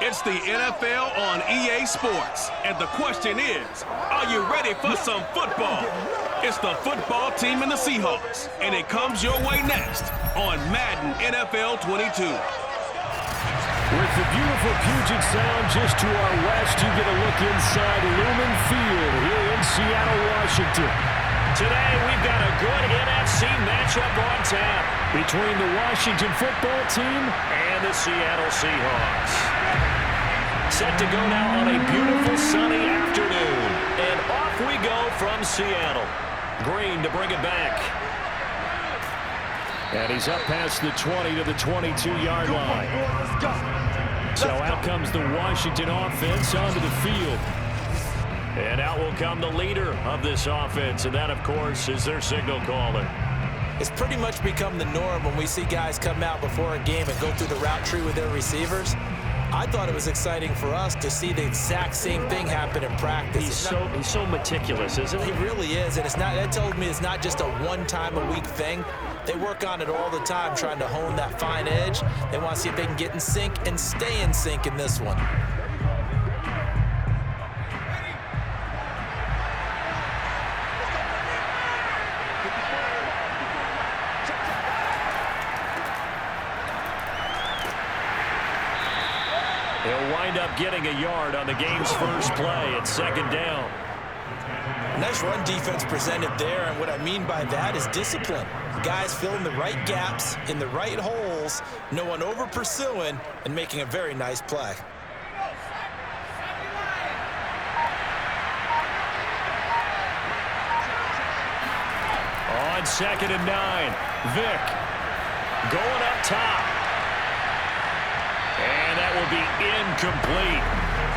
It's the NFL on EA Sports, and the question is, are you ready for some football? It's the football team and the Seahawks, and it comes your way next on Madden NFL 22. With the beautiful Puget Sound just to our west, you get a look inside Lumen Field here in Seattle, Washington. Today, we've got a good NFC matchup on tap between the Washington football team and the Seattle Seahawks. Set to go now on a beautiful sunny afternoon. And off we go from Seattle. Green to bring it back. And he's up past the 20 to the 22-yard line. So out comes the Washington offense onto the field. And out will come the leader of this offense, and that, of course, is their signal caller. It's pretty much become the norm when we see guys come out before a game and go through the route tree with their receivers. I thought it was exciting for us to see the exact same thing happen in practice. He's so meticulous, isn't he? He really is, and that told me it's not just a one-time-a-week thing. They work on it all the time, trying to hone that fine edge. They want to see if they can get in sync and stay in sync in this one. He'll wind up getting a yard on the game's first play at second down. Nice run defense presented there, and what I mean by that is discipline. Guys filling the right gaps in the right holes, no one over-pursuing, and making a very nice play. On 2nd and 9, Vick going up top. And that will be incomplete.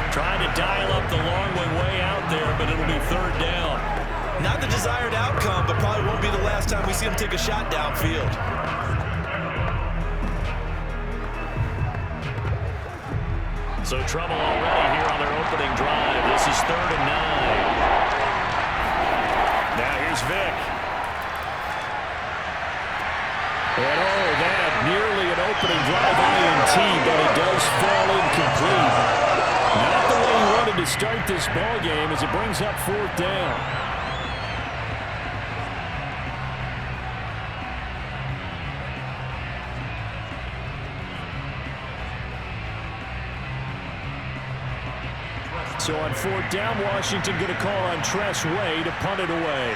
Trying to dial up the long way out there, but it'll be third down. Not the desired outcome, but probably won't be the last time we see him take a shot downfield. So trouble already here on their opening drive. This is 3rd and 9. Now here's Vick. And that nearly an opening drive INT, but it does fall incomplete. Not the way he wanted to start this ball game as it brings up 4th down. So on 4th down, Washington going to call on Tress Way to punt it away.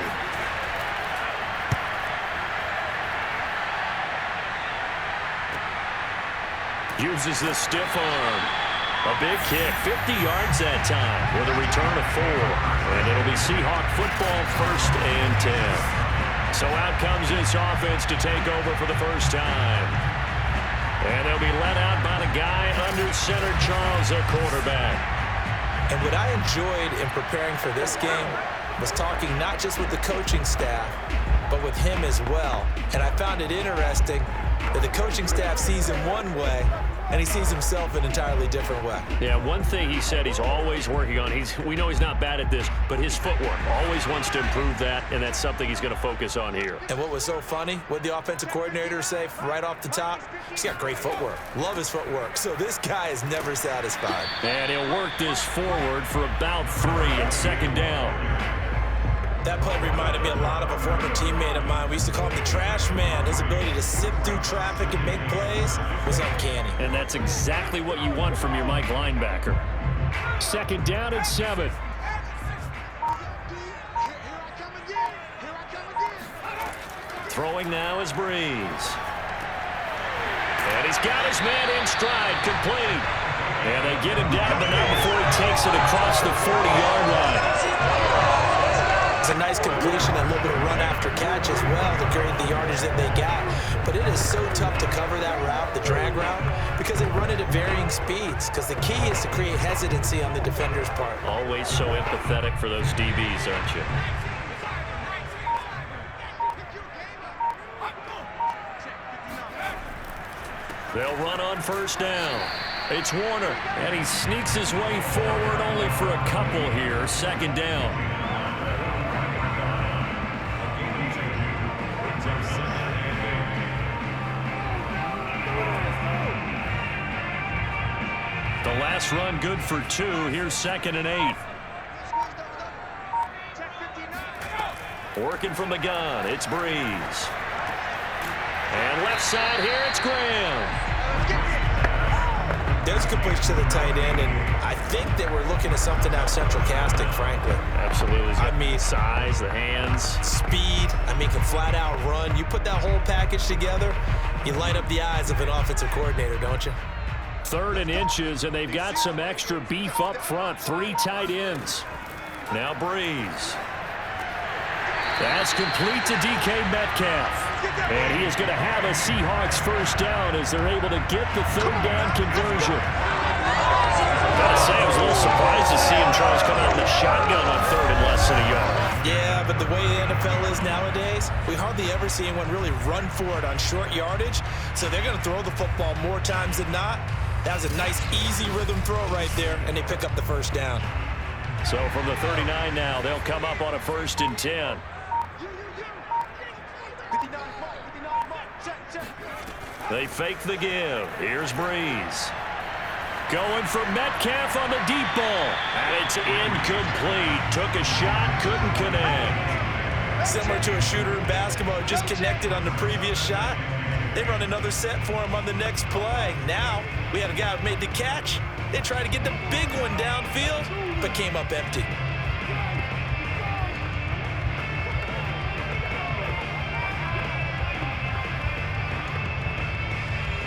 Uses the stiff arm. A big kick, 50 yards that time with a return of 4. And it'll be Seahawk football 1st and 10. So out comes this offense to take over for the first time. And they'll be let out by the guy under center, Charles, their quarterback. And what I enjoyed in preparing for this game was talking not just with the coaching staff, but with him as well. And I found it interesting that the coaching staff sees him one way, and he sees himself an entirely different way. Yeah, one thing he said he's always working on, we know he's not bad at this, but his footwork, always wants to improve that, and that's something he's going to focus on here. And what was so funny, what the offensive coordinator say right off the top? He's got great footwork. Love his footwork. So this guy is never satisfied. And he'll work this forward for about 3 and 2nd down. That play reminded me a lot of a former teammate of mine. We used to call him the trash man. His ability to sift through traffic and make plays was uncanny. And that's exactly what you want from your Mike linebacker. 2nd down and 7. Throwing now is Brees. And he's got his man in stride, complete. And they get him down, but not before he takes it across the 40-yard line. It's a nice completion and a little bit of run after catch as well to create the yardage that they got. But it is so tough to cover that route, the drag route, because they run it at varying speeds. Because the key is to create hesitancy on the defender's part. Always so empathetic for those DBs, aren't you? They'll run on 1st down. It's Warner, and he sneaks his way forward only for a couple here. 2nd down. The last run good for 2. Here's 2nd and 8. Working from the gun, it's Brees. And left side here, it's Graham. There's a completion to the tight end, and I think they were looking at something out central casting, frankly. Absolutely. I mean, size, the hands. Speed, can flat out run. You put that whole package together, you light up the eyes of an offensive coordinator, don't you? 3rd and inches, and they've got some extra beef up front. 3 tight ends. Now Brees. That's complete to DK Metcalf. And he is going to have a Seahawks first down as they're able to get the 3rd down conversion. Gotta say, I was a little surprised to see him try to come out in the shotgun on 3rd and less than a yard. Yeah, but the way the NFL is nowadays, we hardly ever see anyone really run for it on short yardage. So they're going to throw the football more times than not. That was a nice, easy rhythm throw right there, and they pick up the first down. So from the 39 now, they'll come up on a 1st and 10. They fake the give. Here's Brees. Going for Metcalf on the deep ball. And it's incomplete. Took a shot, couldn't connect. Similar to a shooter in basketball, just connected on the previous shot. They run another set for him on the next play. Now, we had a guy who made the catch. They tried to get the big one downfield, but came up empty.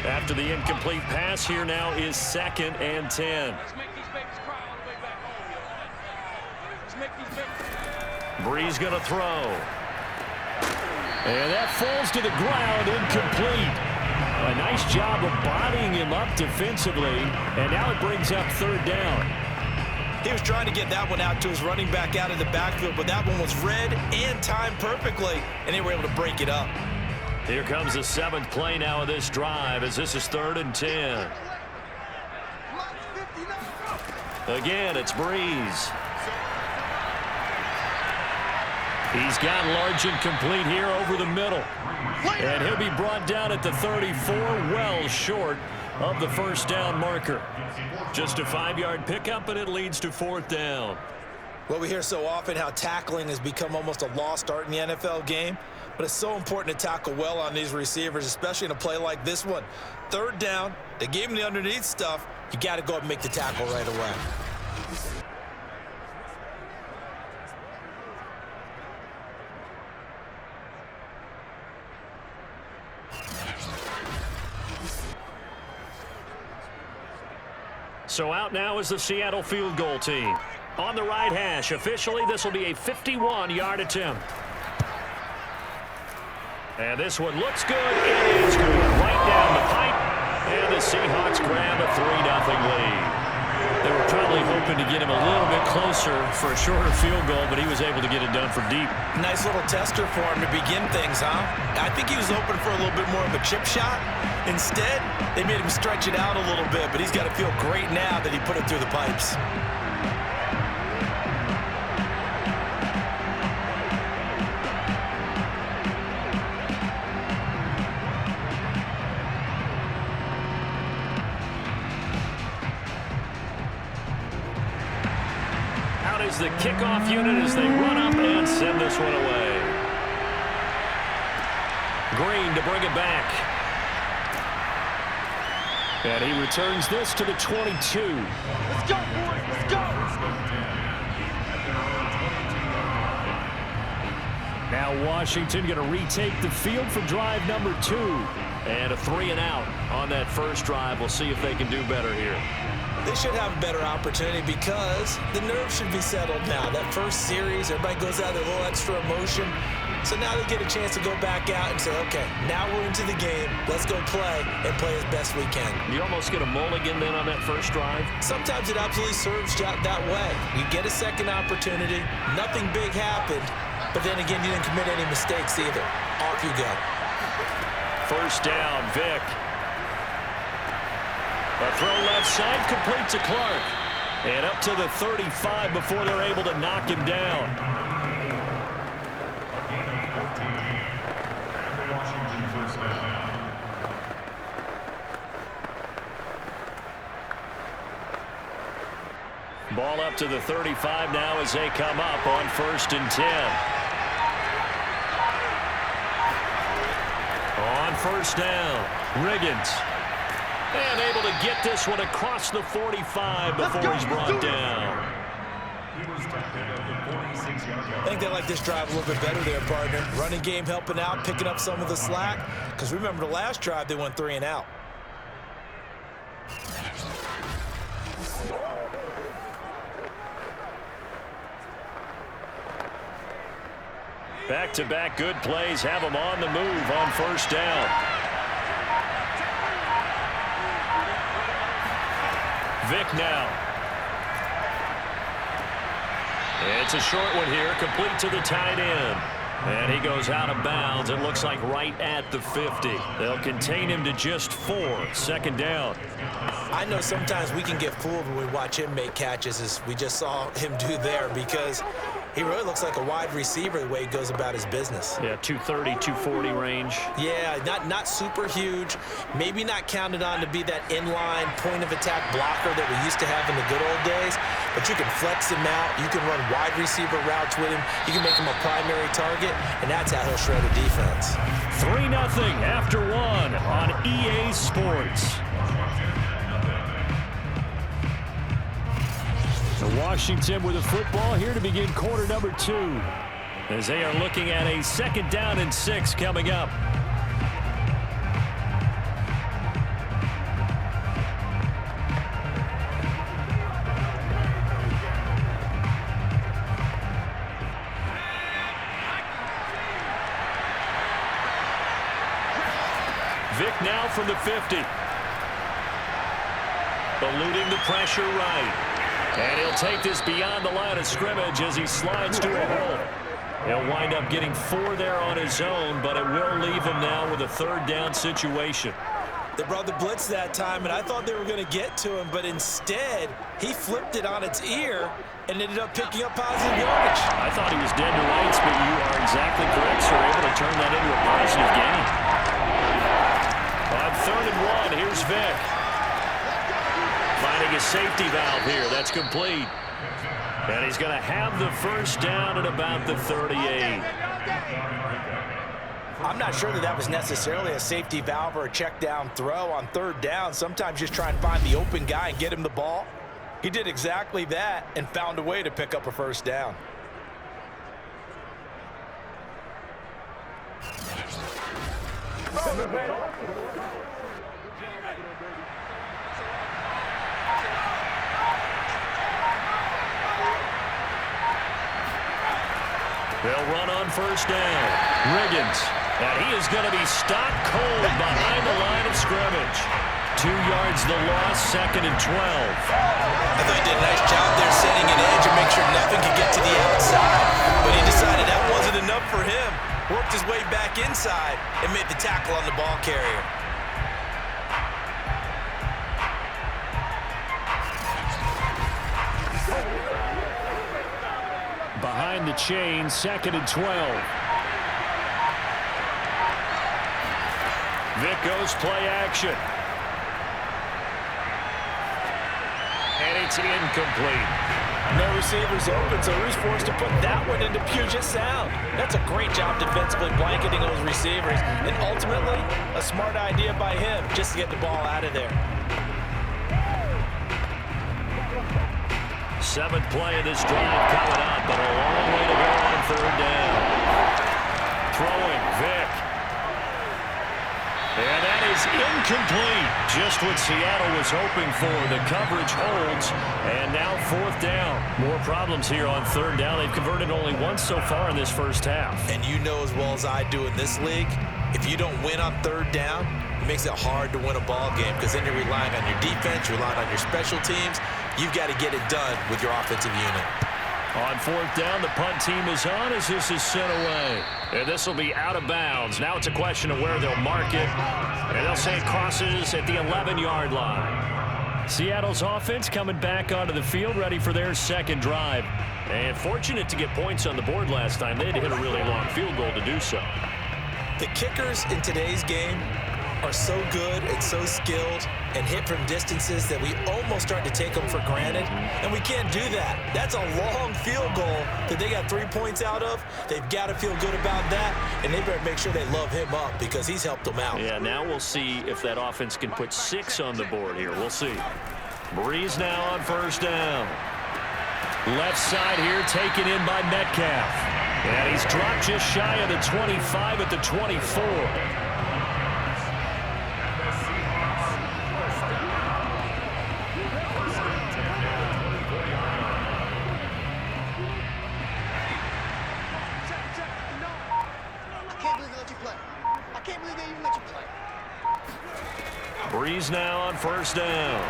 After the incomplete pass, here now is 2nd and 10. Brees going to throw. And that falls to the ground, incomplete. A nice job of bodying him up defensively, and now it brings up 3rd down. He was trying to get that one out to his running back out of the backfield, but that one was read and timed perfectly, and they were able to break it up. Here comes the 7th play now of this drive as this is 3rd and 10. Again, it's Brees. He's got Largent complete here over the middle. And he'll be brought down at the 34, well short of the first down marker. Just a 5-yard pickup, and it leads to 4th down. Well, we hear so often how tackling has become almost a lost art in the NFL game. But it's so important to tackle well on these receivers, especially in a play like this one. 3rd down, they gave him the underneath stuff. You got to go up and make the tackle right away. So out now is the Seattle field goal team. On the right hash, officially, this will be a 51-yard attempt. And this one looks good. It is good. Right down the pipe. And the Seahawks grab a 3-0 lead. They were probably hoping to get him a little bit closer for a shorter field goal, but he was able to get it done from deep. Nice little tester for him to begin things, huh? I think he was hoping for a little bit more of a chip shot. Instead, they made him stretch it out a little bit, but he's got to feel great now that he put it through the pipes. Is the kickoff unit as they run up and send this one away. Green to bring it back. And he returns this to the 22. Let's go, boys. Let's go. Now Washington going to retake the field for drive number 2. And a 3-and-out on that first drive. We'll see if they can do better here. They should have a better opportunity because the nerves should be settled now. That first series, everybody goes out with a little extra emotion. So now they get a chance to go back out and say, okay, now we're into the game. Let's go play and play as best we can. You almost get a mulligan then on that first drive? Sometimes it absolutely serves that way. You get a second opportunity. Nothing big happened. But then again, you didn't commit any mistakes either. Off you go. First down, Vick. A throw left side, complete to Clark. And up to the 35 before they're able to knock him down. Ball up to the 35 now as they come up on 1st and 10. On 1st down, Riggins. And able to get this one across the 45 before he's brought down. I think they like this drive a little bit better there, partner. Running game helping out, picking up some of the slack. Because remember the last drive, they went 3 and out. Back-to-back good plays have them on the move on 1st down. Vick now. It's a short one here, complete to the tight end. And he goes out of bounds, it looks like right at the 50. They'll contain him to just 4, 2nd down. I know sometimes we can get fooled when we watch him make catches, as we just saw him do there, because he really looks like a wide receiver the way he goes about his business. Yeah, 230, 240 range. Yeah, not super huge. Maybe not counted on to be that inline point-of-attack blocker that we used to have in the good old days. But you can flex him out. You can run wide receiver routes with him. You can make him a primary target, and that's how he'll shred a defense. 3-0 after 1 on EA Sports. So Washington with the football here to begin quarter number 2. As they are looking at a 2nd down and 6 coming up. Vick now from the 50. Eluding the pressure right. And he'll take this beyond the line of scrimmage as he slides to a hole. He'll wind up getting 4 there on his own, but it will leave him now with a 3rd down situation. They brought the blitz that time, and I thought they were going to get to him, but instead, he flipped it on its ear and ended up picking up positive yardage. I thought he was dead to rights, but you are exactly correct, sir. Able to turn that into a positive gain. On 3rd and 1, here's Vick. Finding a safety valve here. That's complete. And he's going to have the 1st down at about the 38. I'm not sure that was necessarily a safety valve or a check down throw on 3rd down. Sometimes just try and find the open guy and get him the ball. He did exactly that and found a way to pick up a 1st down. They'll run on 1st down. Riggins. And he is going to be stopped cold behind the line of scrimmage. 2 yards the loss, 2nd and 12. I thought he did a nice job there setting an edge and make sure nothing could get to the outside. But he decided that wasn't enough for him. Worked his way back inside and made the tackle on the ball carrier. Behind the chain, 2nd and 12. Vick goes play action. And it's incomplete. No receivers open, so he's forced to put that one into Puget Sound. That's a great job defensively blanketing those receivers. And ultimately, a smart idea by him just to get the ball out of there. 7th play of this drive coming up, but a long way to go on 3rd down. Throwing, Vick. And that is incomplete. Just what Seattle was hoping for. The coverage holds, and now 4th down. More problems here on 3rd down. They've converted only once so far in this 1st half. And you know as well as I do in this league, if you don't win on 3rd down, it makes it hard to win a ball game because then you're relying on your defense, you're relying on your special teams. You've got to get it done with your offensive unit. On 4th down, the punt team is on as this is sent away. And this will be out of bounds. Now it's a question of where they'll mark it. And they'll say it crosses at the 11-yard line. Seattle's offense coming back onto the field, ready for their 2nd drive. And fortunate to get points on the board last time. They had to hit a really long field goal to do so. The kickers in today's game are so good and so skilled and hit from distances that we almost start to take them for granted, and we can't do that. That's a long field goal that they got 3 points out of. They've got to feel good about that, and they better make sure they love him up because he's helped them out. Yeah, now we'll see if that offense can put 6 on the board here. We'll see. Brees now on first down. Left side here taken in by Metcalf. And he's dropped just shy of the 25 at the 24. Brees now on first down.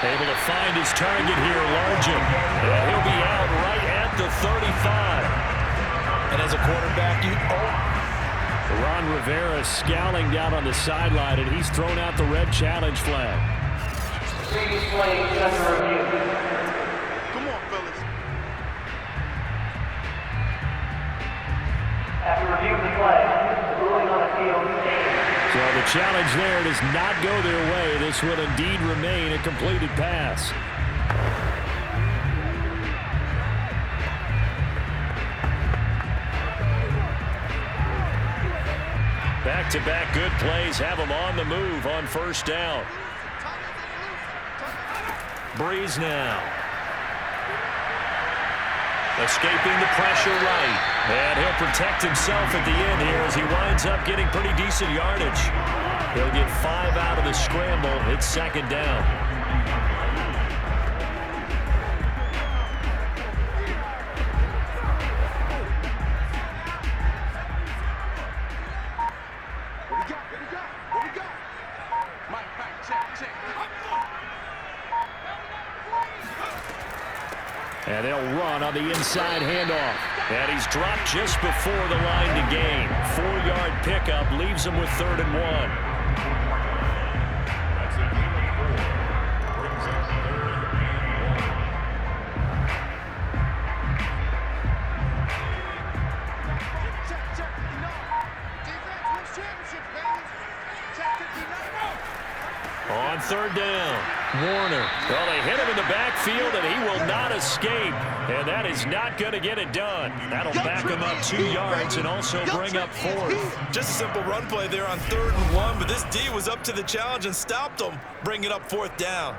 Able to find his target here, Largent. And he'll be out right at the 35. And as a quarterback, Ron Rivera scowling down on the sideline, and he's thrown out the red challenge flag. Previous play is under review. Come on, fellas. After reviewing the play, the ruling on the field stands. So the challenge there does not go their way. This will indeed remain a completed pass. Back-to-back good plays have them on the move on first down. Brees now. Escaping the pressure right. And he'll protect himself at the end here as he winds up getting pretty decent yardage. He'll get 5 out of the scramble. It's second down. And they'll run on the inside handoff. And he's dropped just before the line to gain. 4-yard pickup leaves him with 3rd and 1. On 3rd down, Warner. Well, they hit him in the backfield, and he will not escape. And that is not going to get it done. That'll back him up 2 yards and also bring up 4th. just a simple run play there on 3rd and 1, but this D was up to the challenge and stopped them, bringing up 4th down.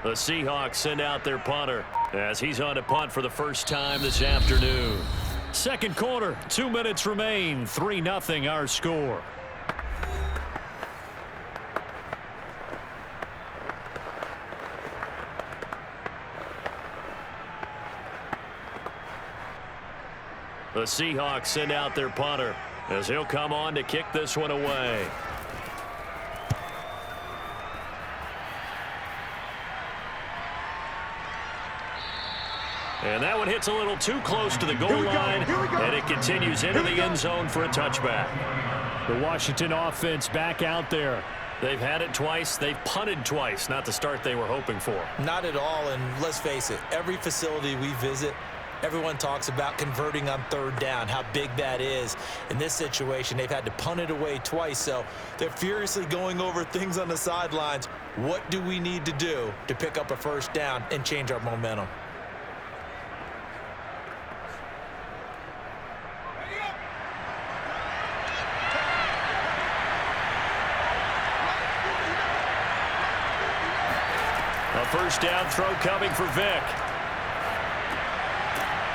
The Seahawks send out their punter as he's on to punt for the first time this afternoon. Second quarter, 2 minutes remain. 3-0 our score. The Seahawks send out their punter as he'll come on to kick this one away. And that one hits a little too close to the goal line, and it continues into the end zone for a touchback. The Washington offense back out there. They've had it twice. They've punted twice. Not the start they were hoping for. Not at all, and let's face it, every facility we visit, everyone talks about converting on 3rd down, how big that is. In this situation, they've had to punt it away twice, so they're furiously going over things on the sidelines. What do we need to do to pick up a 1st down and change our momentum? A 1st down throw coming for Vick.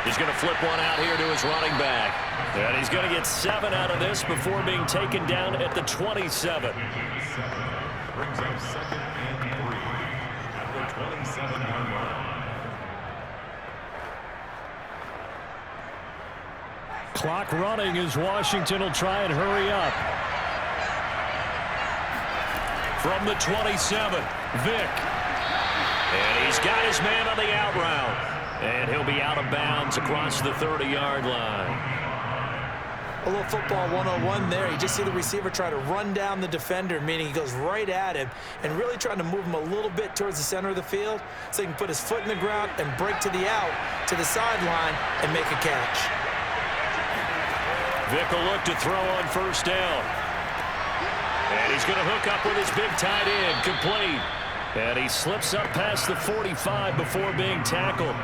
He's going to flip one out here to his running back. And he's going to get 7 out of this before being taken down at the 27. Brings up 2nd and 3 at the 27-yard line. Clock running as Washington will try and hurry up. From the 27, Vick. And he's got his man on the out route. And he'll be out of bounds across the 30-yard line. A little football 101 there. You just see the receiver try to run down the defender, meaning he goes right at him and really trying to move him a little bit towards the center of the field so he can put his foot in the ground and break to the out, to the sideline, and make a catch. Vick will look to throw on first down. And he's going to hook up with his big tight end, complete. And he slips up past the 45 before being tackled.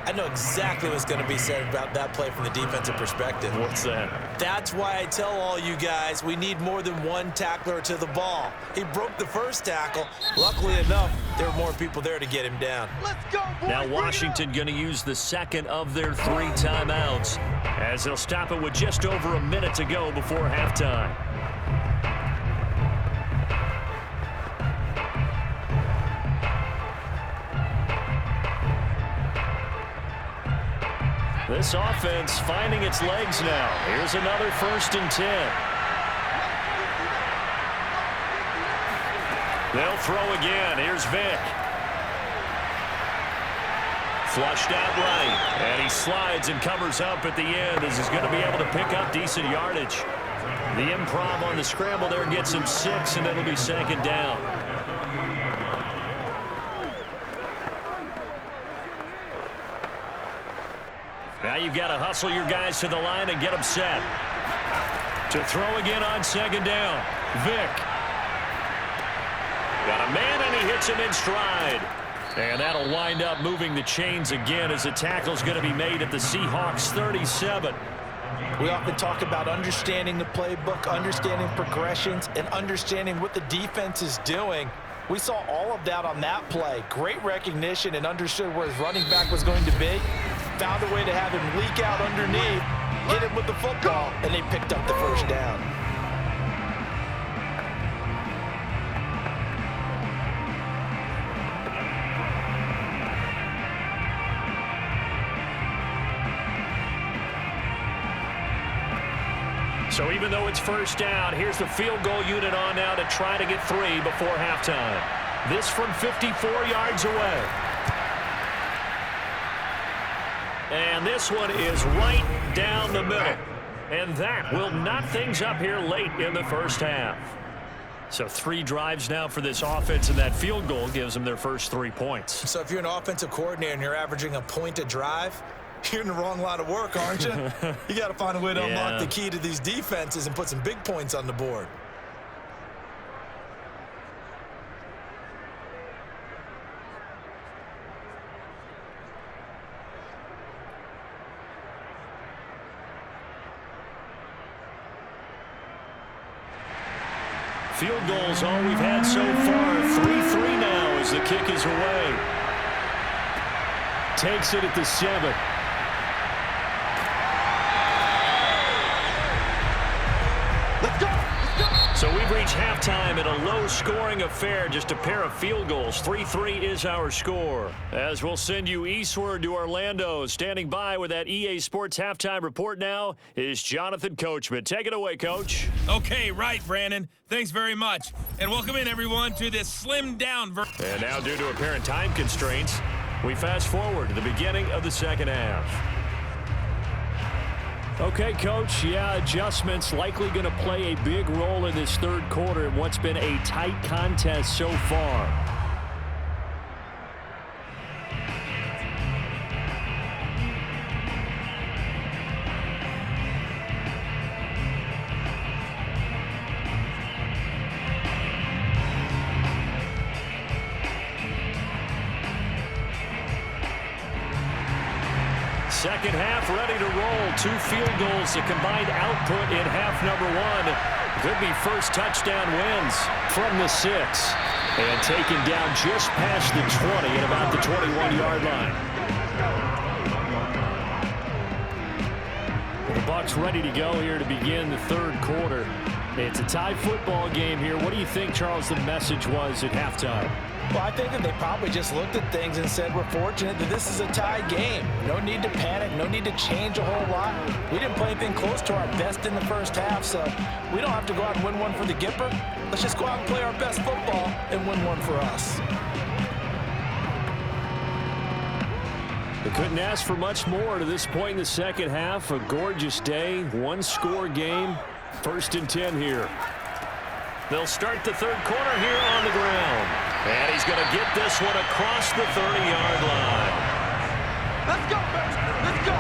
I know exactly what's going to be said about that play from the defensive perspective. What's that? That's why I tell all you guys we need more than one tackler to the ball. He broke the first tackle. Luckily enough, there were more people there to get him down. Let's go, boys. Now Washington going to use the second of their 3 timeouts as they'll stop it with just over a minute to go before halftime. This offense finding its legs now. Here's another 1st and 10. They'll throw again. Here's Vick. Flushed out right. And he slides and covers up at the end as he's going to be able to pick up decent yardage. The improv on the scramble there gets him 6, and it'll be 2nd down. Now you've got to hustle your guys to the line and get them set. To throw again on 2nd down. Vick. Got a man, and he hits him in stride. And that'll wind up moving the chains again as the tackle's going to be made at the Seahawks 37. We often talk about understanding the playbook, understanding progressions, and understanding what the defense is doing. We saw all of that on that play. Great recognition and understood where his running back was going to be. Found a way to have him leak out underneath, hit him with the football, and they picked up the 1st down. So even though it's 1st down, here's the field goal unit on now to try to get 3 before halftime. This from 54 yards away. And this one is right down the middle. And that will knot things up here late in the 1st half. So 3 drives now for this offense, and that field goal gives them their first 3 points. So if you're an offensive coordinator and you're averaging a point a drive, you're in the wrong line of work, aren't you? You got to find a way to unlock the key to these defenses and put some big points on the board. Field goals all we've had so far. 3-3 now as the kick is away. Takes it at the 7. Let's go. So we've reached halftime at a low-scoring affair, just a pair of field goals. 3-3 is our score. As we'll send you eastward to Orlando. Standing by with that EA Sports halftime report now is Jonathan Coachman. Take it away, Coach. Okay, right, Brandon. Thanks very much. And welcome in, everyone, to this slimmed-down version. And now, due to apparent time constraints, we fast forward to the beginning of the 2nd half. Okay, Coach, adjustments likely going to play a big role in this 3rd quarter in what's been a tight contest so far. Second half ready to roll. 2 field goals, the combined output in half number 1. Could be first touchdown wins from the 6. And taken down just past the 20 at about the 21-yard line. Well, the Bucs ready to go here to begin the 3rd quarter. It's a tie football game here. What do you think, Charles, the message was at halftime? Well, I think that they probably just looked at things and said, we're fortunate that this is a tie game. No need to panic, no need to change a whole lot. We didn't play anything close to our best in the 1st half, so we don't have to go out and win one for the Gipper. Let's just go out and play our best football and win one for us. They couldn't ask for much more to this point in the second half. A gorgeous day, one-score game. 1st and 10 here. They'll start the third quarter here on the ground. And he's going to get this one across the 30-yard line. Let's go, baby. Let's go.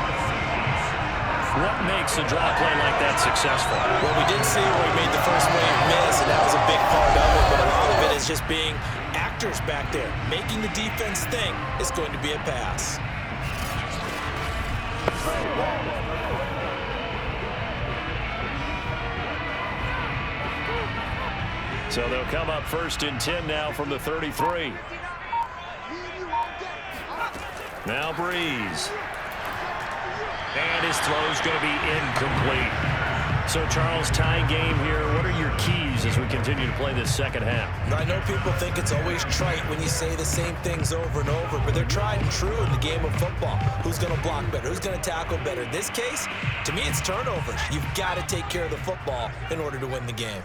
What makes a draw play like that successful? Well, we did see where he made the first wave miss, and that was a big part of it, but a lot of it is just being actors back there. Making the defense think it's going to be a pass. So they'll come up 1st and 10 now from the 33. Now Brees. And his throw's going to be incomplete. So, Charles, tying game here. What are your keys as we continue to play this second half? I know people think it's always trite when you say the same things over and over, but they're tried and true in the game of football. Who's going to block better? Who's going to tackle better? In this case, to me, it's turnovers. You've got to take care of the football in order to win the game.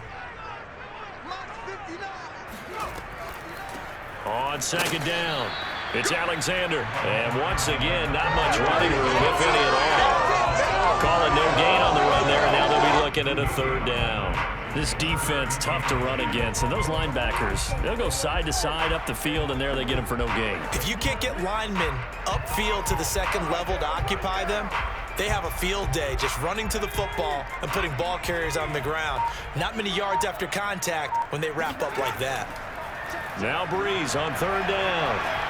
On 2nd down, it's Alexander. And once again, not much running room, if any at all. Calling no gain on the run there, and now they'll be looking at a 3rd down. This defense, tough to run against. And those linebackers, they'll go side to side up the field, and there they get them for no gain. If you can't get linemen upfield to the second level to occupy them, they have a field day just running to the football and putting ball carriers on the ground. Not many yards after contact when they wrap up like that. Now Brees on 3rd down.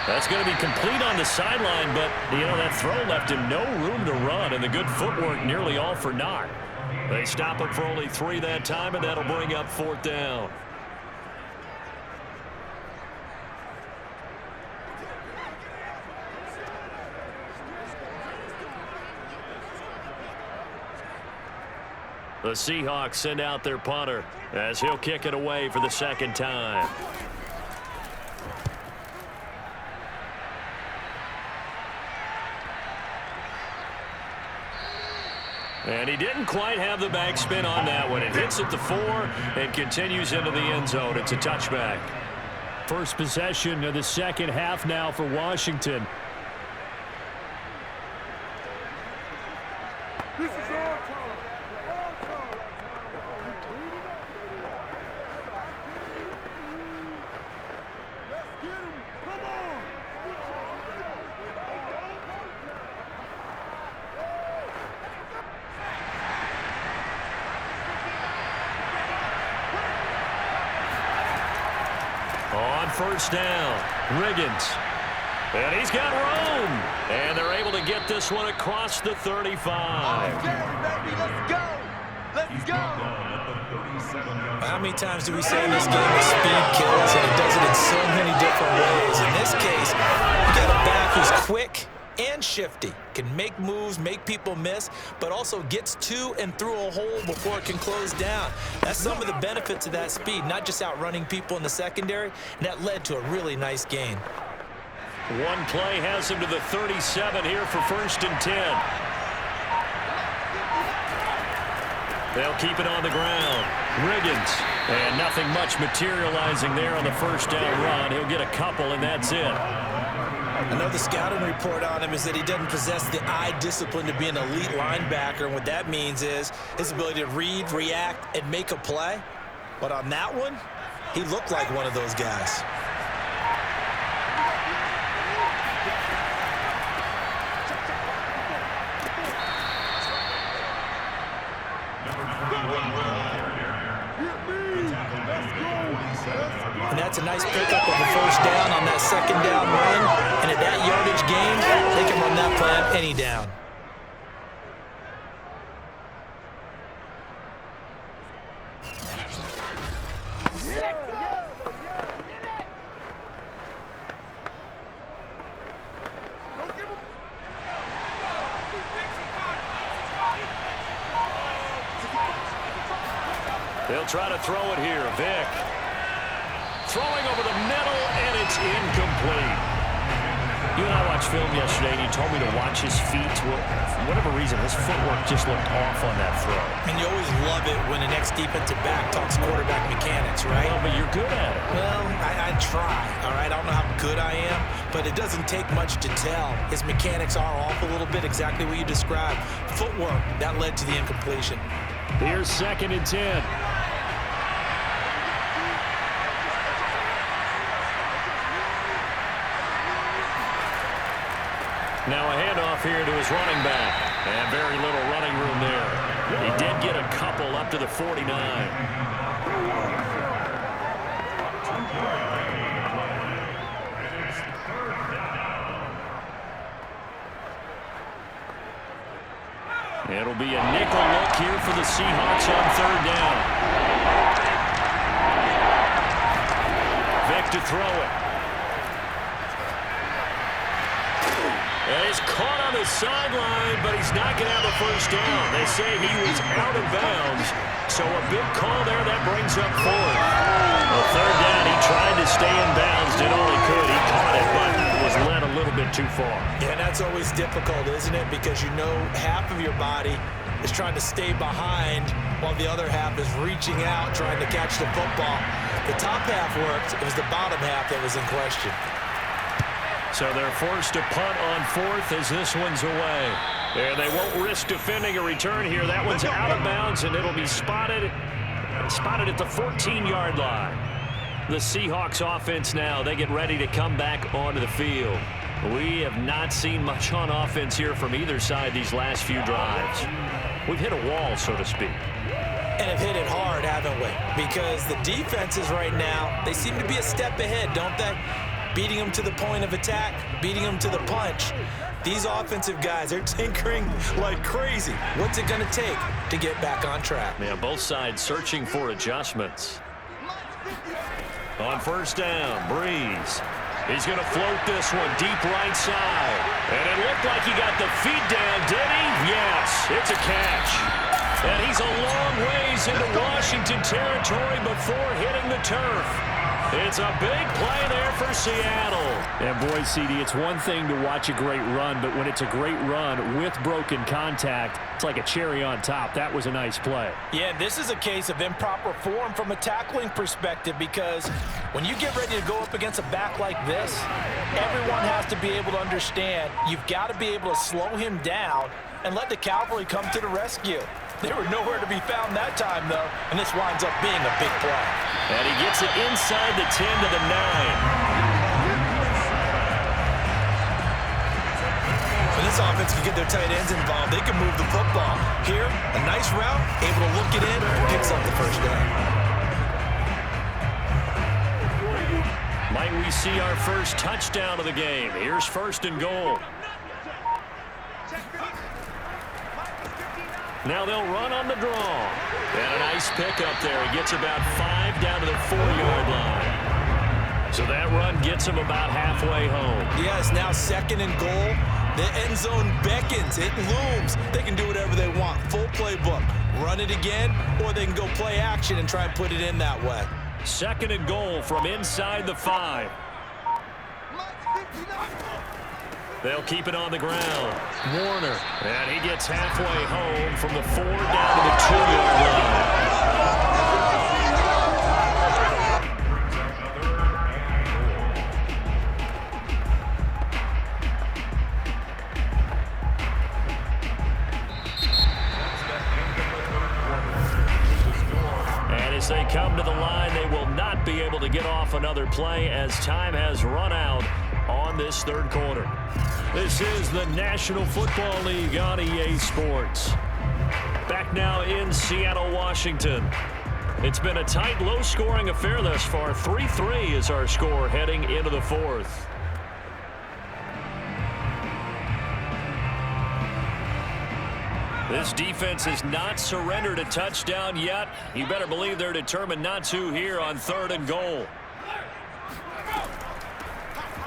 That's going to be complete on the sideline, but, you know, that throw left him no room to run, and the good footwork nearly all for naught. They stop him for only 3 that time, and that'll bring up 4th down. The Seahawks send out their punter as he'll kick it away for the 2nd time. And he didn't quite have the backspin on that one. It hits at the 4 and continues into the end zone. It's a touchback. First possession of the second half now for Washington. On 1st down, Riggins. And he's got room. And they're able to get this one across the 35. Okay, baby, let's go. Let's go. How many times do we say in this game that speed kills, and it does it in so many different ways? In this case, you got a back who's quick and shifty, can make moves, make people miss, but also gets to and through a hole before it can close down. That's some of the benefits of that speed, not just outrunning people in the secondary, and that led to a really nice gain. One play has him to the 37 here for 1st and 10. They'll keep it on the ground. Riggins. And nothing much materializing there on the 1st down run. He'll get a couple, and that's it. I know the scouting report on him is that he doesn't possess the eye discipline to be an elite linebacker, and what that means is his ability to read, react, and make a play. But on that one, he looked like one of those guys. And that's a nice pickup of a 1st down on that 2nd down run. And at that yardage gain, they can run that plan any down. They'll try to throw it here. Vick. Throwing over the middle, and it's incomplete. You and I watched film yesterday, and you told me to watch his feet. Well, for whatever reason, his footwork just looked off on that throw. And you always love it when an ex-defensive back talks quarterback mechanics, right? Well, but you're good at it. Well, I try, all right? I don't know how good I am, but but it doesn't take much to tell. His mechanics are off a little bit, exactly what you described. Footwork, that led to the incompletion. Here's 2nd and 10. Now a handoff here to his running back. And very little running room there. He did get a couple up to the 49. It'll be a nickel look here for the Seahawks on 3rd down. Vick to throw it. And he's caught on the sideline, but he's not going to have a first down. They say he was out of bounds, so a big call there. That brings up 4th. Well, 3rd down, he tried to stay in bounds, did all he could. He caught it, but was led a little bit too far. Yeah, and that's always difficult, isn't it? Because you know half of your body is trying to stay behind while the other half is reaching out, trying to catch the football. The top half worked. It was the bottom half that was in question. So they're forced to punt on 4th as this one's away. And they won't risk defending a return here. That one's out of bounds, and it'll be spotted at the 14-yard line. The Seahawks offense now, they get ready to come back onto the field. We have not seen much on offense here from either side these last few drives. We've hit a wall, so to speak. And have hit it hard, haven't we? Because the defenses right now, they seem to be a step ahead, don't they? Beating them to the point of attack, beating them to the punch. These offensive guys are tinkering like crazy. What's it going to take to get back on track? Yeah, both sides searching for adjustments. On 1st down, Brees. He's going to float this one deep right side. And it looked like he got the feet down, did he? Yes, it's a catch. And he's a long ways into Washington territory before hitting the turf. It's a big play there for Seattle. And boy, CD, it's one thing to watch a great run, but when it's a great run with broken contact, it's like a cherry on top. That was a nice play. Yeah, this is a case of improper form from a tackling perspective, because when you get ready to go up against a back like this, everyone has to be able to understand you've got to be able to slow him down and let the cavalry come to the rescue. They were nowhere to be found that time, though, and this winds up being a big play. And he gets it inside the 10 to the 9. When this offense can get their tight ends involved, they can move the football. Here, a nice route, able to look it in, and picks up the first down. Might we see our first touchdown of the game? Here's 1st and goal. Now they'll run on the draw. And a nice pickup there. He gets about 5 down to the 4-yard line. So that run gets him about halfway home. Yes, now 2nd and goal. The end zone beckons. It looms. They can do whatever they want. Full playbook. Run it again, or they can go play action and try and put it in that way. 2nd and goal from inside the 5. They'll keep it on the ground. Warner. And he gets halfway home from the 4 down to the 2-yard line. And as they come to the line, they will not be able to get off another play as time has run out on this 3rd quarter. This is the National Football League on EA Sports. Back now in Seattle, Washington. It's been a tight, low-scoring affair thus far. 3-3 is our score heading into the 4th. This defense has not surrendered a touchdown yet. You better believe they're determined not to here on 3rd and goal.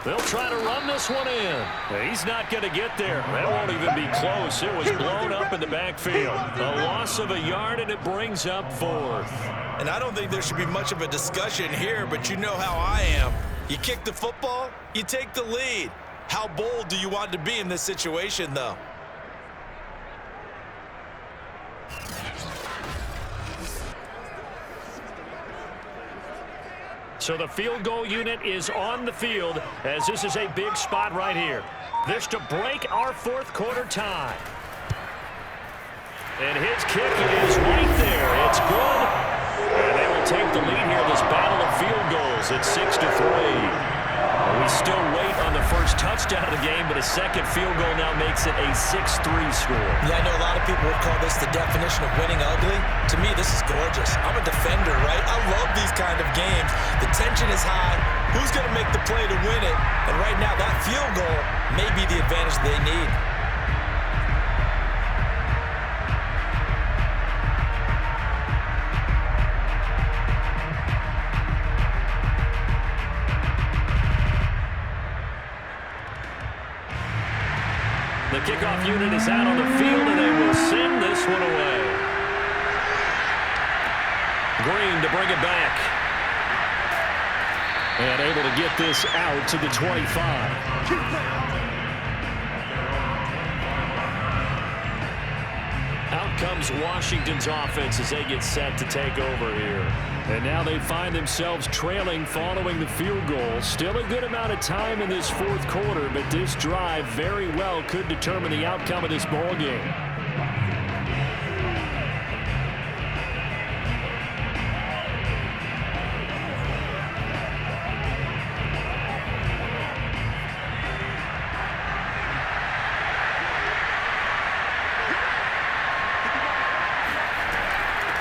They'll try to run this one in. He's not going to get there. That won't even be close. It was blown up in the backfield. A loss of a yard, and it brings up 4th. And I don't think there should be much of a discussion here, but you know how I am. You kick the football, you take the lead. How bold do you want to be in this situation, though? So the field goal unit is on the field as this is a big spot right here. This to break our fourth quarter tie. And his kick is right there. It's good. And they will take the lead here in this battle of field goals at 6-3. We still wait on the first touchdown of the game, but a second field goal now makes it a 6-3 score. Yeah, I know a lot of people would call this the definition of winning ugly. To me, this is gorgeous. I'm a defender, right? I love these kind of games. The tension is high. Who's going to make the play to win it? And right now, that field goal may be the advantage they need. The kickoff unit is out on the field, and they will send this one away. Green to bring it back. And able to get this out to the 25. Out comes Washington's offense as they get set to take over here. And now they find themselves trailing following the field goal. Still a good amount of time in this fourth quarter, but this drive very well could determine the outcome of this ball game.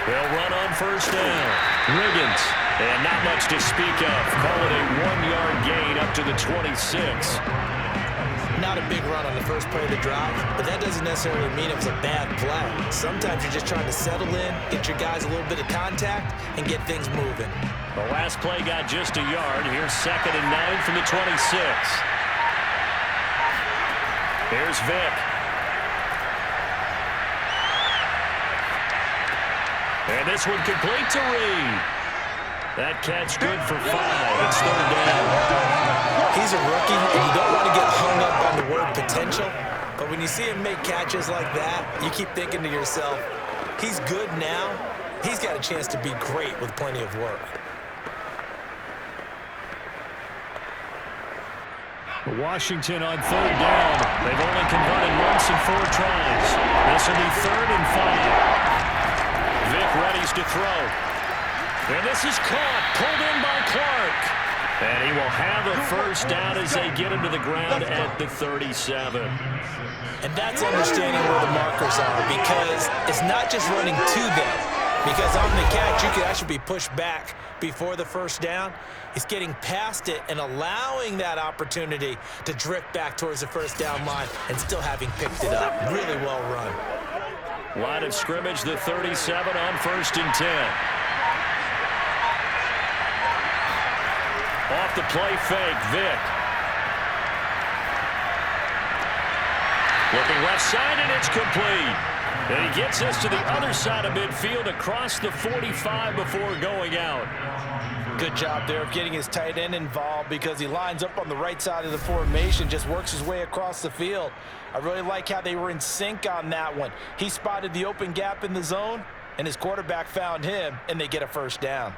They'll run on first down. Riggins, and not much to speak of. Call it a 1-yard gain up to the 26. Not a big run on the first play of the drive, but that doesn't necessarily mean it was a bad play. Sometimes you're just trying to settle in, get your guys a little bit of contact, and get things moving. The last play got just a yard. Here's 2nd and 9 from the 26. Here's Vick. And this one complete to Reed. That catch good for 5. It's 3rd down. He's a rookie, and you don't want to get hung up on the word potential. But when you see him make catches like that, you keep thinking to yourself, he's good now. He's got a chance to be great with plenty of work. Washington on 3rd down. They've only converted once in 4 tries. This will be 3rd and 5. Vick readies to throw. And this is caught, pulled in by Clark. And he will have a first down as they get him to the ground at the 37. And that's understanding where the markers are, because it's not just running to them. Because on the catch, you could actually be pushed back before the first down. It's getting past it and allowing that opportunity to drift back towards the first down line and still having picked it up. Really well run. Line of scrimmage, the 37 on 1st and 10. Off the play fake, Vick. Looking left side, and it's complete. And he gets us to the other side of midfield across the 45 before going out. Good job there of getting his tight end involved, because he lines up on the right side of the formation, just works his way across the field. I really like how they were in sync on that one. He spotted the open gap in the zone, and his quarterback found him, and they get a first down.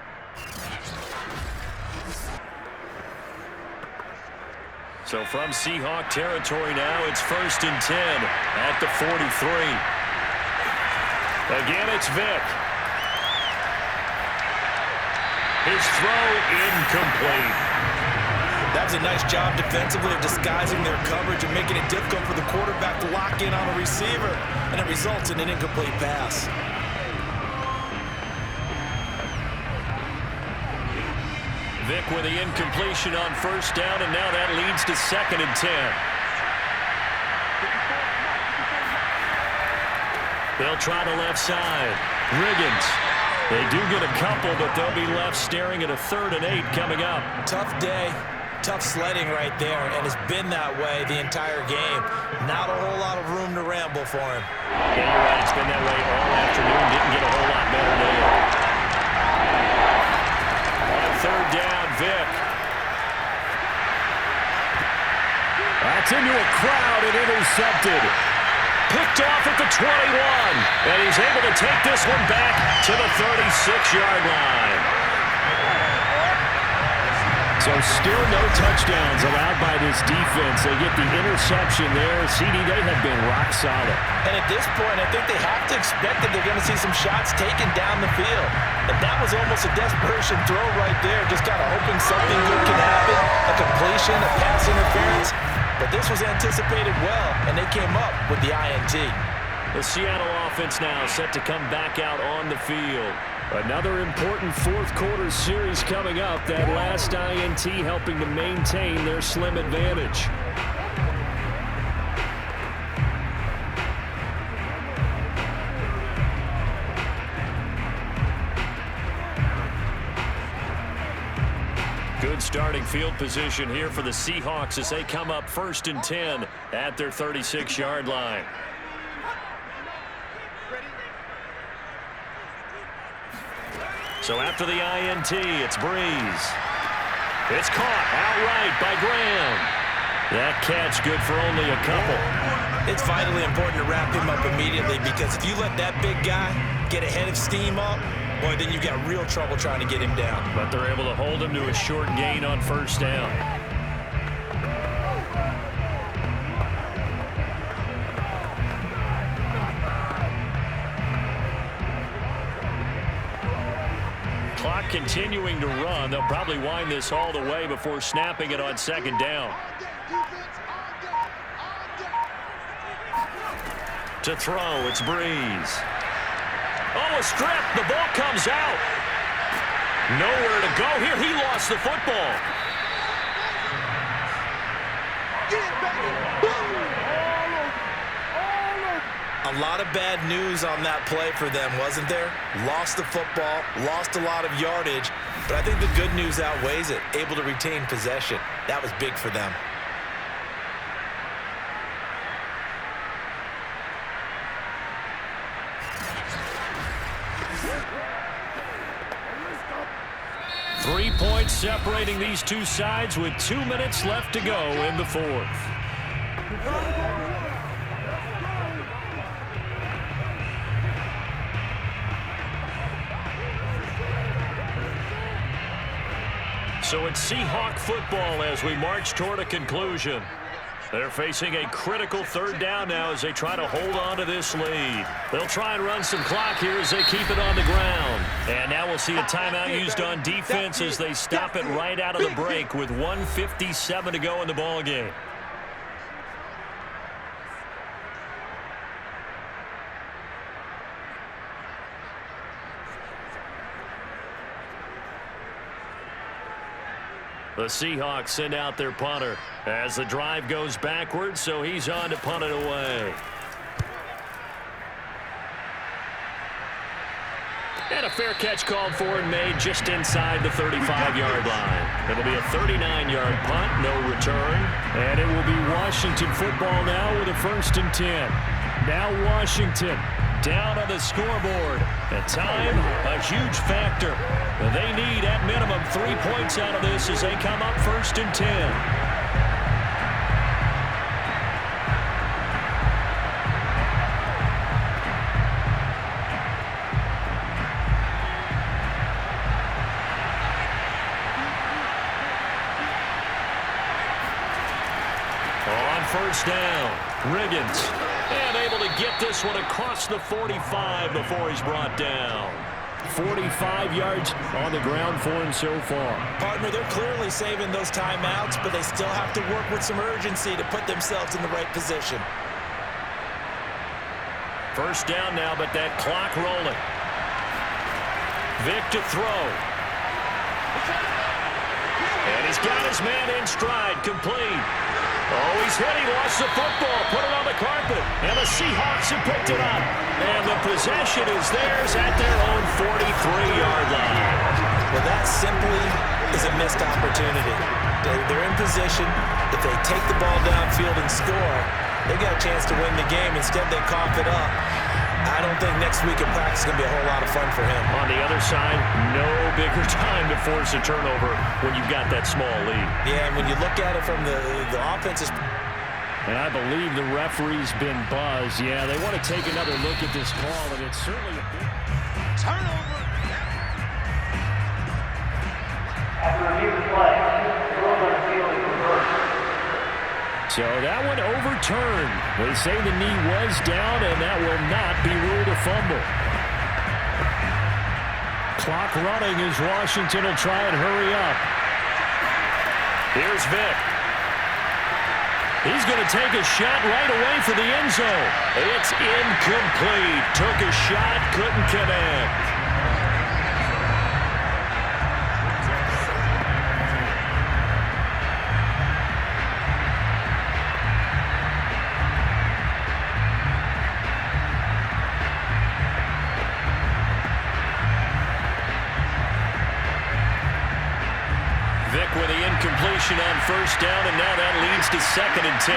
So from Seahawk territory now, it's 1st and 10 at the 43. Again, it's Vick. His throw incomplete. That was a nice job defensively of disguising their coverage and making it difficult for the quarterback to lock in on a receiver, and it results in an incomplete pass. Vick with the incompletion on first down, and now that leads to 2nd and 10. They'll try the left side. Riggins. They do get a couple, but they'll be left staring at a 3rd and 8 coming up. Tough day, tough sledding right there, and it's been that way the entire game. Not a whole lot of room to ramble for him. Yeah, you're right. It's been that way all afternoon. Didn't get a whole lot better there. On 3rd down, Vick. That's into a crowd and intercepted. Picked off at the 21, and he's able to take this one back to the 36-yard line. So still no touchdowns allowed by this defense. They get the interception there. CD, they have been rock solid. And at this point, I think they have to expect that they're going to see some shots taken down the field. And that was almost a desperation throw right there, just kind of hoping something good can happen, a completion, a pass interference. But this was anticipated well, and they came up with the INT. The Seattle offense now set to come back out on the field. Another important fourth quarter series coming up. That last INT helping to maintain their slim advantage. Good starting field position here for the Seahawks as they come up 1st and 10 at their 36-yard line. So after the INT, it's Brees. It's caught outright by Graham. That catch good for only a couple. It's vitally important to wrap him up immediately, because if you let that big guy get ahead of steam up, boy, then you've got real trouble trying to get him down. But they're able to hold him to a short gain on 1st down. Clock continuing to run. They'll probably wind this all the way before snapping it on 2nd down. To throw, it's Brees. Oh, a strip. The ball comes out. Nowhere to go here. He lost the football. A lot of bad news on that play for them, wasn't there? Lost the football, lost a lot of yardage, but I think the good news outweighs it. Able to retain possession. That was big for them. Three points separating these two sides with 2 minutes left to go in the 4th. So it's Seahawk football as we march toward a conclusion. They're facing a critical 3rd down now as they try to hold on to this lead. They'll try and run some clock here as they keep it on the ground. And now we'll see a timeout used on defense as they stop it right out of the break with 1:57 to go in the ballgame. The Seahawks send out their punter as the drive goes backwards, so he's on to punt it away. And a fair catch called for and made just inside the 35-yard line. It'll be a 39-yard punt, no return. And it will be Washington football now with a 1st and 10. Now Washington down on the scoreboard. And time, a huge factor. They need, at minimum, 3 points out of this as they come up 1st and 10. On 1st down, Riggins. And able to get this one across the 45 before he's brought down. 45 yards on the ground for him so far. Partner, they're clearly saving those timeouts, but they still have to work with some urgency to put themselves in the right position. 1st down now, but that clock rolling. Vick to throw. And he's got his man in stride, complete. Oh, he's hit. He lost the football. Put it on the carpet. And the Seahawks have picked it up. And the possession is theirs at their own 43-yard line. Well, that simply is a missed opportunity. They're in position. If they take the ball downfield and score, they got a chance to win the game. Instead, they cough it up. I don't think next week in practice is going to be a whole lot of fun for him. On the other side, no bigger time to force a turnover when you've got that small lead. Yeah, and when you look at it from the offense's... And I believe the referee's been buzzed. Yeah, they want to take another look at this call, and it's certainly a big... After review of the play, So that one overturned. They say the knee was down, and that will not be ruled a fumble. Clock running as Washington will try and hurry up. Here's Vick. He's going to take a shot right away for the end zone. It's incomplete. Took a shot, couldn't connect. Vick with the incompletion on first down, and now that leads to 2nd and 10.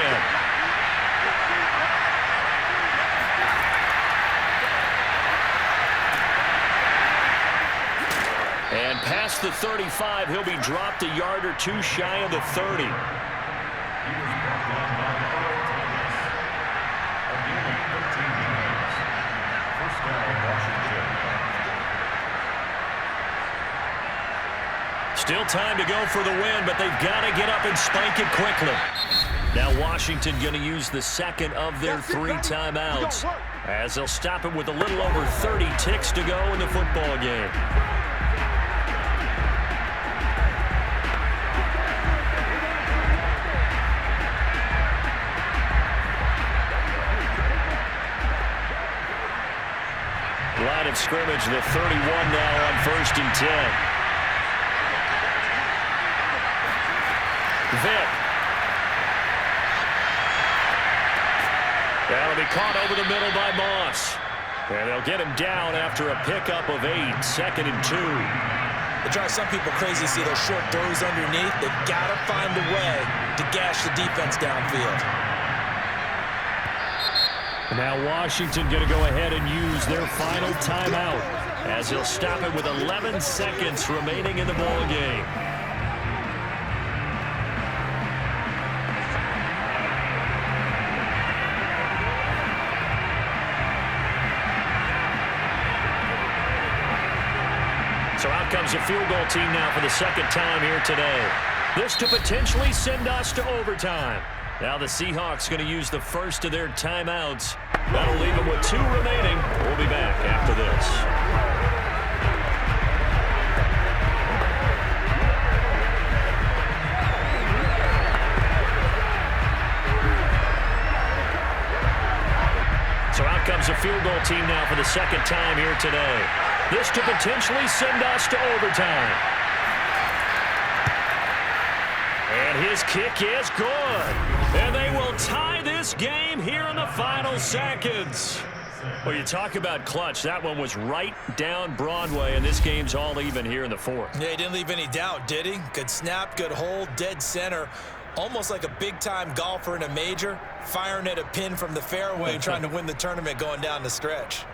And past the 35, he'll be dropped a yard or two shy of the 30. Still time to go for the win, but they've got to get up and spike it quickly. Now Washington going to use the second of their 3 timeouts as they'll stop it with a little over 30 ticks to go in the football game. Line of scrimmage, the 31 now on 1st and 10. Vick. That'll be caught over the middle by Moss. And they'll get him down after a pickup of 8, 2nd and 2. It drives some people crazy to see those short throws underneath. They've got to find a way to gash the defense downfield. Now Washington going to go ahead and use their final timeout as he'll stop it with 11 seconds remaining in the ball game. So out comes the field goal team now for the 2nd time here today. This to potentially send us to overtime. Now the Seahawks going to use the first of their timeouts. That'll leave them with 2 remaining. We'll be back after this. So out comes the field goal team now for the 2nd time here today. This to potentially send us to overtime. And his kick is good. And they will tie this game here in the final seconds. Well, you talk about clutch. That one was right down Broadway, and this game's all even here in the 4th. Yeah, he didn't leave any doubt, did he? Good snap, good hold, dead center. Almost like a big-time golfer in a major, firing at a pin from the fairway, trying to win the tournament going down the stretch.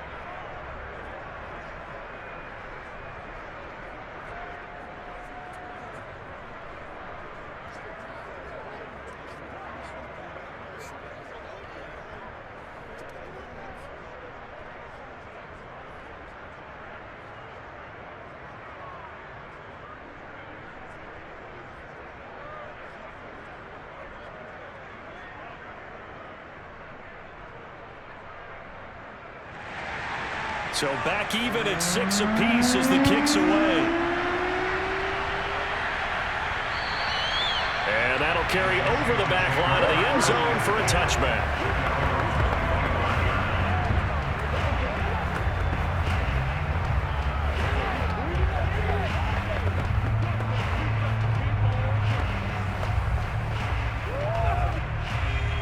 So back even at 6 apiece as the kick's away. And that'll carry over the back line of the end zone for a touchback.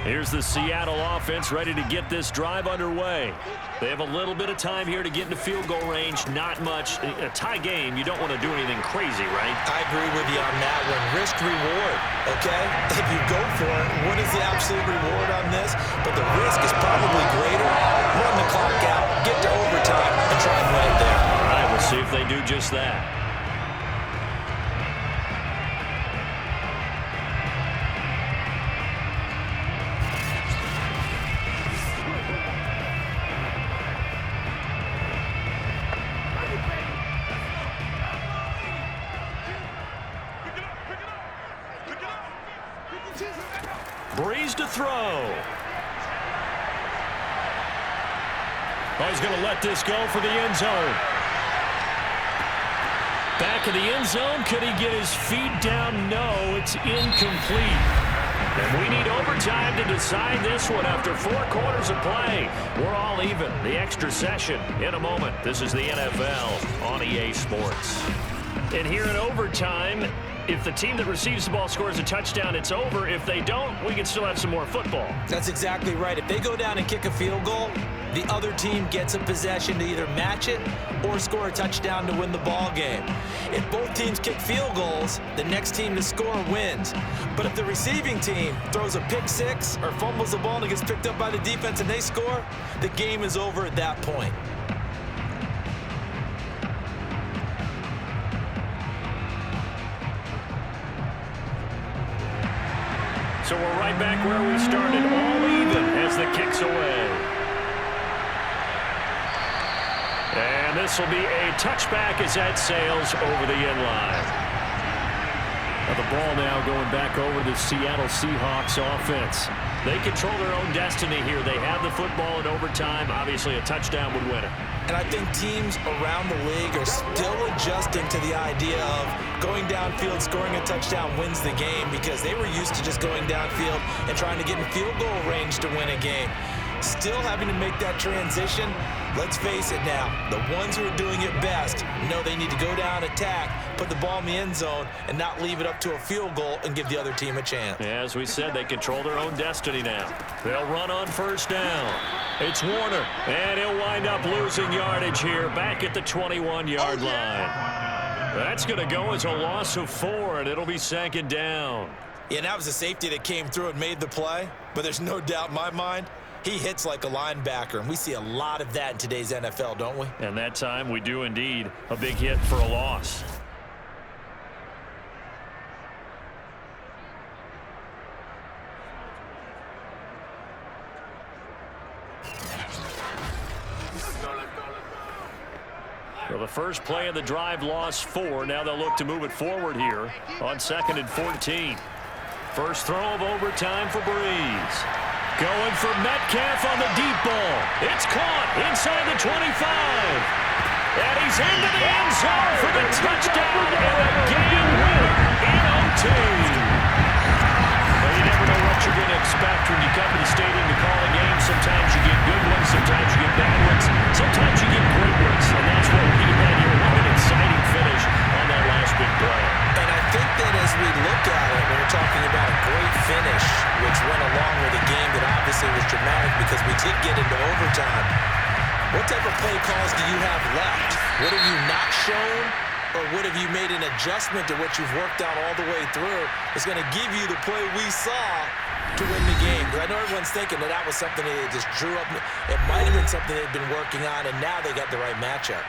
Here's the Seattle offense ready to get this drive underway. They have a little bit of time here to get into field goal range. Not much. A tie game, you don't want to do anything crazy, right? I agree with you on that one. Risk reward, okay? If you go for it, what is the absolute reward on this? But the risk is probably greater. Run the clock out, get to overtime, and try and win it there. All right, we'll see if they do just that. Brees to throw. Oh, he's going to let this go for the end zone. Back of the end zone. Could he get his feet down? No, it's incomplete. And we need overtime to decide this one after 4 quarters of play. We're all even. The extra session in a moment. This is the NFL on EA Sports. And here in overtime, if the team that receives the ball scores a touchdown, it's over. If they don't, we can still have some more football. That's exactly right. If they go down and kick a field goal, the other team gets a possession to either match it or score a touchdown to win the ball game. If both teams kick field goals, the next team to score wins. But if the receiving team throws a pick six or fumbles the ball and it gets picked up by the defense and they score, the game is over at that point. So we're right back where we started, all even as the kick's away. And this will be a touchback as that sails over the end line. Now the ball now going back over to the Seattle Seahawks offense. They control their own destiny here. They have the football in overtime. Obviously, a touchdown would win it. And I think teams around the league are still adjusting to the idea of going downfield, scoring a touchdown wins the game, because they were used to just going downfield and trying to get in field goal range to win a game. Still having to make that transition. Let's face it now, the ones who are doing it best know they need to go down, attack, put the ball in the end zone, and not leave it up to a field goal and give the other team a chance. As we said, they control their own destiny now. They'll run on first down. It's Warner, and he'll wind up losing yardage here back at the 21-yard line. That's going to go as a loss of 4, and it'll be second down. Yeah, and that was a safety that came through and made the play, but there's no doubt in my mind, he hits like a linebacker, and we see a lot of that in today's NFL, don't we? And that time we do indeed. A big hit for a loss. So the first play of the drive lost 4. Now they'll look to move it forward here on 2nd and 14. First throw of overtime for Brees. Going for Metcalf on the deep ball. It's caught inside the 25. And he's into the end zone for the touchdown and a game winner in OT. Well, you never know what you're going to expect when you come to the stadium to call a game. Sometimes you get good ones, sometimes you get bad ones, sometimes you get great ones. And that's what we had here. What an exciting finish on that last big play. And I think that as we look at it, when we're talking about a great finish, which went along with a game that obviously was dramatic because we did get into overtime, what type of play calls do you have left? What have you not shown, or what have you made an adjustment to what you've worked out all the way through is going to give you the play we saw to win the game? Because I know everyone's thinking that that was something that they just drew up. It might have been something they've been working on, and now they got the right matchup.